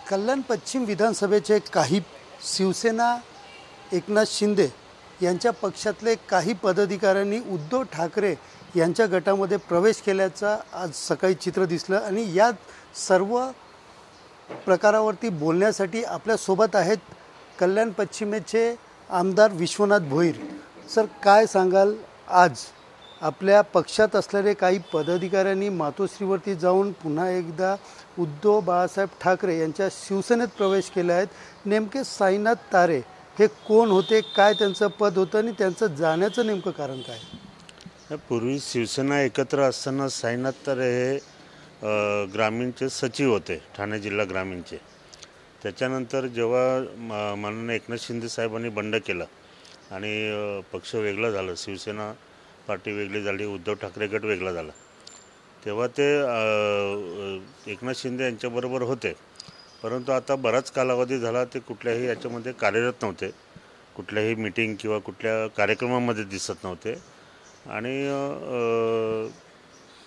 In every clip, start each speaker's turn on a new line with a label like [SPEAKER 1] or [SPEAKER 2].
[SPEAKER 1] कल्याण पश्चिम विधानसभेचे काही शिवसेना एकनाथ शिंदे यांच्या पक्षातले काही पदाधिकाऱ्यांनी उद्धव ठाकरे यांच्या गटामध्ये प्रवेश केल्याचा आज सकाळी चित्र दिसलं आणि या सर्व प्रकारावरती बोलण्यासाठी आपल्यासोबत आहेत कल्याण पश्चिमेचे आमदार विश्वनाथ भोईर। सर, काय सांगाल, आज आपल्या पक्षात असलेले काही पदाधिकाऱ्यांनी मातोश्रीवरती जाऊन पुन्हा एकदा उद्धव बाळासाहेब ठाकरे यांच्या शिवसेनेत प्रवेश केला आहे। नेमके साईनाथ तारे हे कोण होते, काय त्यांचं पद होतं आणि त्यांचं जाण्याचं नेमकं कारण काय?
[SPEAKER 2] पूर्वी शिवसेना एकत्र असताना साईनाथ तारे हे ग्रामीणचे सचिव होते, ठाणे जिल्हा ग्रामीणचे। त्याच्यानंतर जेव्हा माननीय एकनाथ शिंदे साहेबांनी बंड केलं आणि पक्ष वेगळं झालं, शिवसेना पार्टी वेगळी झाली, उद्धव ठाकरे गट वेगळा झाला, तेव्हा ते एकनाथ शिंदे यांच्याबरोबर होते। परंतु आता बराच कालावधी झाला ते कुठल्याही याच्यामध्ये कार्यरत नव्हते, कुठल्याही मीटिंग किंवा कुठल्या कार्यक्रमामध्ये दिसत नव्हते आणि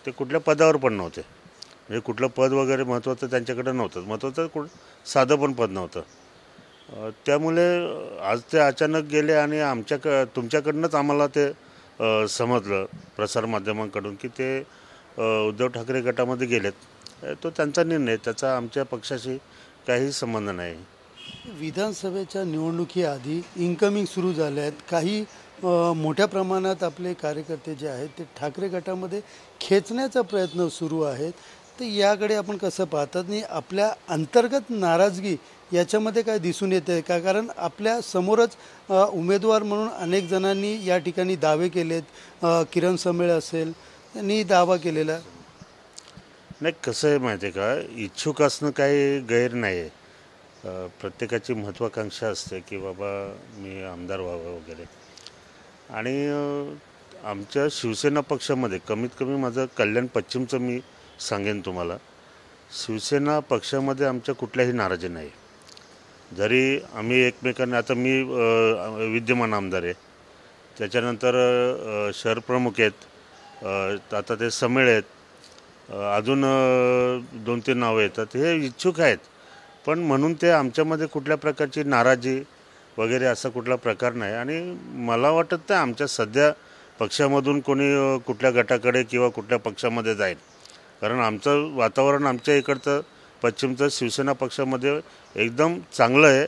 [SPEAKER 2] ते कुठल्या पदावर पण नव्हते। म्हणजे कुठलं पद वगैरे महत्त्वाचं त्यांच्याकडे नव्हतं, महत्त्वाचं साधं पण पद नव्हतं। त्यामुळे आज ते अचानक गेले आणि तुमच्याकडनंच आम्हाला ते समजलं प्रसारमाध्यमांकडून की ते उद्धव ठाकरे गटामध्ये गेलेत। तो त्यांचा निर्णय, त्याचा आमच्या पक्षाशी काही संबंध नाही।
[SPEAKER 1] विधानसभेच्या निवडणुकीआधी इन्कमिंग सुरू झाले आहेत, काही मोठ्या प्रमाणात आपले कार्यकर्ते जे आहेत ते ठाकरे गटामध्ये खेचण्याचा प्रयत्न सुरू आहेत। तर याकडे आपण कसं पाहतात आणि आपल्या अंतर्गत नाराजगी याच्यामध्ये काय दिसून येते का? कारण आपल्या समोरच उमेदवार म्हणून अनेक जणांनी या ठिकाणी दावे केलेत, किरण समेळ असेल यांनी दावा केलेला
[SPEAKER 2] नाही। कसं आहे माहिती आहे का, इच्छुक असणं काही गैर नाही आहे। प्रत्येकाची महत्त्वाकांक्षा असते की बाबा मी आमदार व्हावं वगैरे। आणि आमच्या शिवसेना पक्षामध्ये कमीत कमी माझं कल्याण पश्चिमचं मी सांगेन तुम्हाला, शिवसेना पक्षामध्ये आमच्या कुठल्याही नाराजी नाही। जरी आम्ही एकमेकांना, आता मी विद्यमान आमदार आहे, त्याच्यानंतर शहर प्रमुख आहेत, आता ते समेळ आहेत, अजून 2-3 नावं येतात, हे इच्छुक आहेत। पण म्हणून ते आमच्यामध्ये कुठल्या प्रकारची नाराजी वगैरे असा कुठला प्रकार नाही। आणि मला वाटत नाही आमच्या सध्या पक्षामधून कोणी कुठल्या गटाकडे किंवा कुठल्या पक्षामध्ये जाईल, कारण आमचं वातावरण आमच्या इकडचं पश्चिमचं शिवसेना पक्षामध्ये एकदम चांगलं आहे।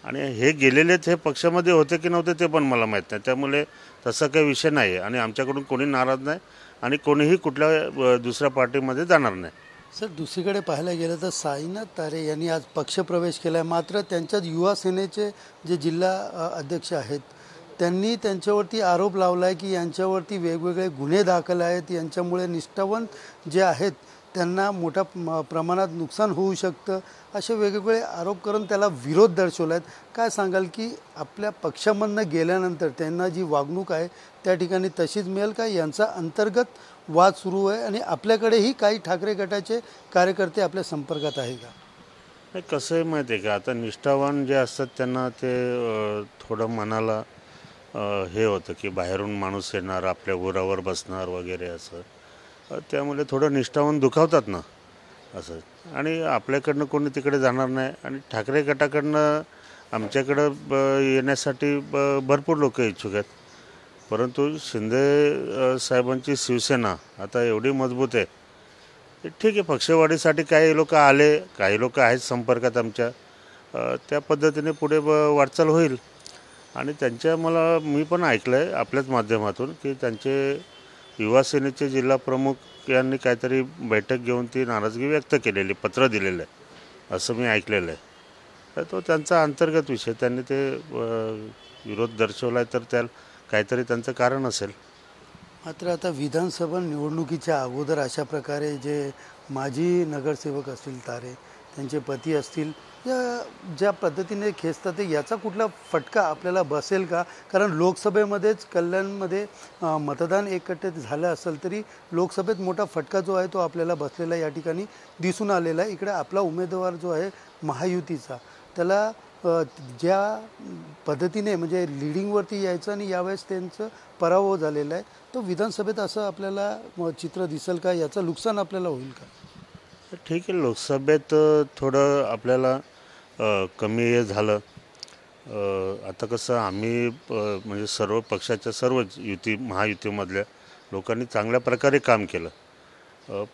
[SPEAKER 2] आणि हे गेलेलेच हे पक्षामध्ये होते की नव्हते ते पण मला माहीत नाही, त्यामुळे तसा काही विषय नाही आहे आणि आमच्याकडून कोणी नाराज नाही आणि कोणीही कुठल्या दुसऱ्या पार्टीमध्ये जाणार नाही।
[SPEAKER 1] सर, दुसरीकडे पाहायला गेलं तर साईनाथ तारे यांनी आज पक्षप्रवेश केला आहे, मात्र त्यांच्यात युवा सेनेचे जे जिल्हा अध्यक्ष आहेत त्यांनी त्यांच्यावरती आरोप लावला आहे की यांच्यावरती वेगवेगळे गुन्हे दाखल आहेत, यांच्यामुळे निष्ठावंत जे आहेत त्यांना मोठ्या प्रमाणात नुकसान होऊ शकतं, असे वेगवेगळे आरोप करून त्याला विरोध दर्शवला आहे। काय सांगाल की आपल्या पक्षामधनं गेल्यानंतर त्यांना जी वागणूक आहे त्या ठिकाणी तशीच मिळेल का? यांचा अंतर्गत वाद सुरू आहे आणि आपल्याकडेही काही ठाकरे गटाचे कार्यकर्ते आपल्या संपर्कात आहे का?
[SPEAKER 2] नाही, कसं आहे माहिती आहे का, आता निष्ठावान जे असतात त्यांना ते थोडं मनाला हे होतं की बाहेरून माणूस येणार, आपल्या घोरावर बसणार वगैरे असं, त्यामुळे थोडं निष्ठावान दुखावतात ना असं। आणि आपल्याकडनं कोणी तिकडे जाणार नाही आणि ठाकरे गटाकडनं आमच्याकडं येण्यासाठी भरपूर लोक इच्छुक आहेत। परंतु शिंदे साहेबांची शिवसेना आता एवढी मजबूत आहे, ठीक आहे, पक्षवाढीसाठी काही लोक आले, काही लोक आहेत संपर्कात आमच्या, त्या पद्धतीने पुढे वाटचाल होईल। आणि मी पण ऐकलं आहे आपल्याच माध्यमातून की त्यांचे युवा सेनेचे जिल्हा प्रमुख यांनी काहीतरी बैठक घेऊन ती नाराजगी व्यक्त केलेली, पत्र दिलेलं आहे असं मी ऐकलेलं आहे। तर तो त्यांचा अंतर्गत विषय, त्यांनी ते विरोध दर्शवला आहे तर त्याला काहीतरी त्यांचं कारण असेल।
[SPEAKER 1] मात्र आता विधानसभा निवडणुकीच्या अगोदर अशा प्रकारे जे माजी नगरसेवक असतील तारे, त्यांचे पती असतील, या ज्या पद्धतीने खेचतात ते याचा कुठला फटका आपल्याला बसेल का? कारण लोकसभेमध्येच कल्याणमध्ये मतदान एकट्ठे झालं असेल तरी लोकसभेत मोठा फटका जो आहे तो आपल्याला बसलेला या ठिकाणी दिसून आलेला आहे। इकडे आपला उमेदवार जो आहे महायुतीचा, त्याला ज्या पद्धतीने म्हणजे लिडिंगवरती यायचं आणि यावेळेस त्यांचं पराभव झालेला आहे, तो विधानसभेत असं आपल्याला चित्र दिसेल का? याचं नुकसान आपल्याला होईल का?
[SPEAKER 2] ठीक आहे, लोकसभेत थोडं आपल्याला कमी हे झालं. आता कसं आम्ही म्हणजे सर्व पक्षाच्या सर्व महायुतीमधल्या लोकांनी चांगल्या प्रकारे काम केलं.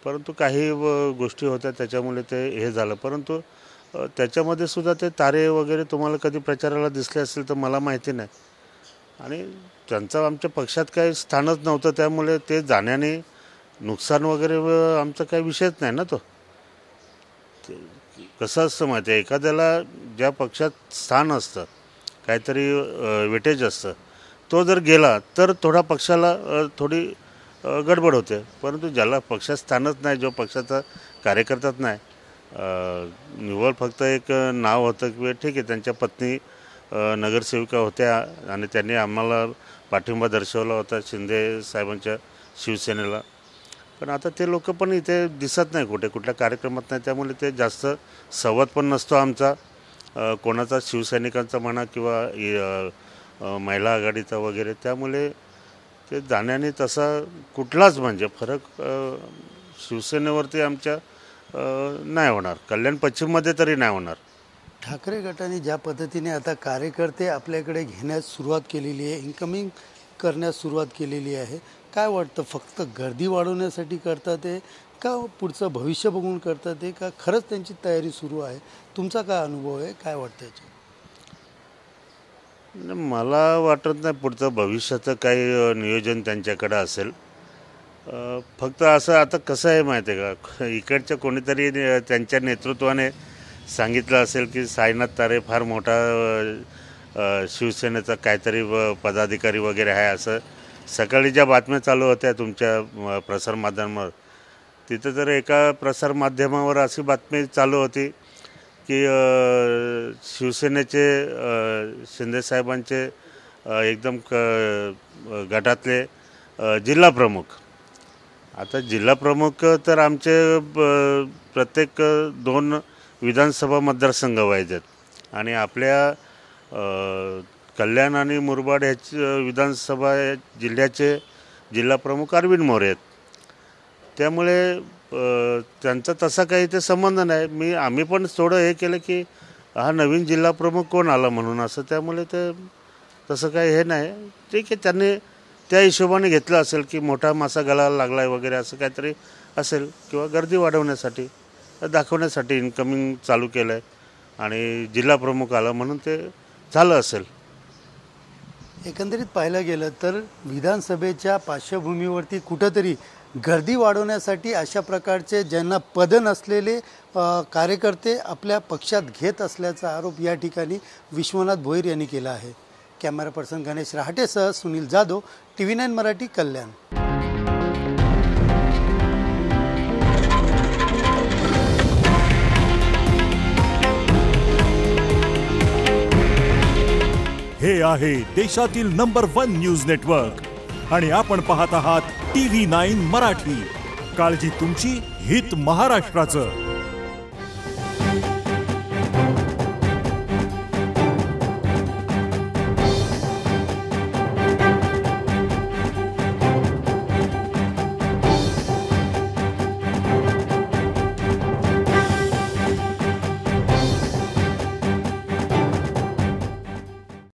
[SPEAKER 2] परंतु काही गोष्टी होत्या त्याच्यामुळे ते हे झालं. परंतु त्याच्यामध्ये सुद्धा ते तारे वगैरे तुम्हाला कधी प्रचाराला दिसले असेल तर मला माहिती नाही. आणि त्यांचं आमच्या पक्षात काही स्थानच नव्हतं, त्यामुळे ते जाण्याने नुकसान वगैरे आमचा काही विषयच नाही ना. तो कसं असतं माहिती आहे, एखाद्याला ज्या पक्षात स्थान असतं, काहीतरी वेटेज असतं, तो जर गेला तर थोडा पक्षाला थोडी गडबड होते. परंतु ज्याला पक्षात स्थानच नाही, जो पक्षाचा कार्यकर्ताच नाही, निव्वळ फक्त एक नाव होतं की ठीक आहे त्यांच्या पत्नी नगरसेविका होत्या आणि त्यांनी आम्हाला पाठिंबा दर्शवला होता शिंदे साहेबांच्या शिवसेनेला. पण आता ते लोक पण इथे दिसत नाही, कुठल्या कार्यक्रमात नाही. त्यामुळे ते जास्त संवाद पण नसतो आमचा कोणाचा, शिवसैनिकांचा म्हणा किंवा महिला आघाडीचा वगैरे. त्यामुळे ते जाण्याने तसा कुठलाच म्हणजे फरक शिवसेनेवरती आमच्या नाही होणार, कल्याण पश्चिममध्ये तरी नाही होणार.
[SPEAKER 1] ठाकरे गटाने ज्या पद्धतीने आता कार्यकर्ते आपल्याकडे घेण्यास सुरुवात केलेली आहे, इन्कमिंग करण्यास सुरुवात केलेली आहे, काय वाटतं, फक्त गर्दी वाढवण्यासाठी करतात ते का पुढचं भविष्य बघून करतात ते का खरंच त्यांची तयारी सुरू आहे? तुमचा काय अनुभव आहे, काय वाटतं याच्यात?
[SPEAKER 2] मला वाटत नाही पुढचं भविष्याचं काही नियोजन त्यांच्याकडे असेल. फक्त असं आता कसं आहे माहिती आहे का, इकडच्या कोणीतरी त्यांच्या नेतृत्वाने सांगितलं असेल की साईनाथ तारे फार मोठा शिवसेनेचा काहीतरी पदाधिकारी वगैरे आहे. असं सकाळी ज्या बातम्या चालू होत्या तुमच्या प्रसारमाध्यमावर, तिथं तर एका प्रसारमाध्यमावर अशी बातमी चालू होती की शिवसेनेचे शिंदेसाहेबांचे एकदम गटातले जिल्हा प्रमुख. आता जिल्हा प्रमुख तर आमचे प्रत्येक 2 विधानसभा मतदारसंघ व्हायचे आणि आपल्या कल्याण आणि मुरबाड ह्याचे विधानसभा जिल्ह्याचे जिल्हा प्रमुख अरविंद मोरे आहेत. त्यामुळे त्यांचा तसा काही ते संबंध नाही. आम्ही पण थोडं हे केलं की हा नवीन जिल्हा प्रमुख कोण आला म्हणून असं. त्यामुळे ते तसं काही हे नाही. ठीक आहे, त्यांनी त्या हिशोबाने घेतलं असेल की मोठा मासा गळायला लागला आहे वगैरे असं काहीतरी असेल, किंवा गर्दी वाढवण्यासाठी दाखवण्यासाठी इन्कमिंग चालू केलं आहे आणि जिल्हा प्रमुख आला म्हणून ते झालं असेल.
[SPEAKER 1] एकंदरीत पाहायला गेलं तर विधानसभेच्या पार्श्वभूमीवरती कुठंतरी गर्दी वाढवण्यासाठी अशा प्रकारचे ज्यांना पद नसलेले कार्यकर्ते आपल्या पक्षात घेत असल्याचा आरोप या ठिकाणी विश्वनाथ भोईर यांनी केला आहे. कॅमेरा पर्सन गणेश रहाटेसह सुनील जाधव, TV9 मराठी, कल्याण.
[SPEAKER 3] हे आहे देशातील नंबर 1 न्यूज नेटवर्क आणि आपण पाहत आहात TV9 मराठी. काळजी तुमची, हित महाराष्ट्राचं.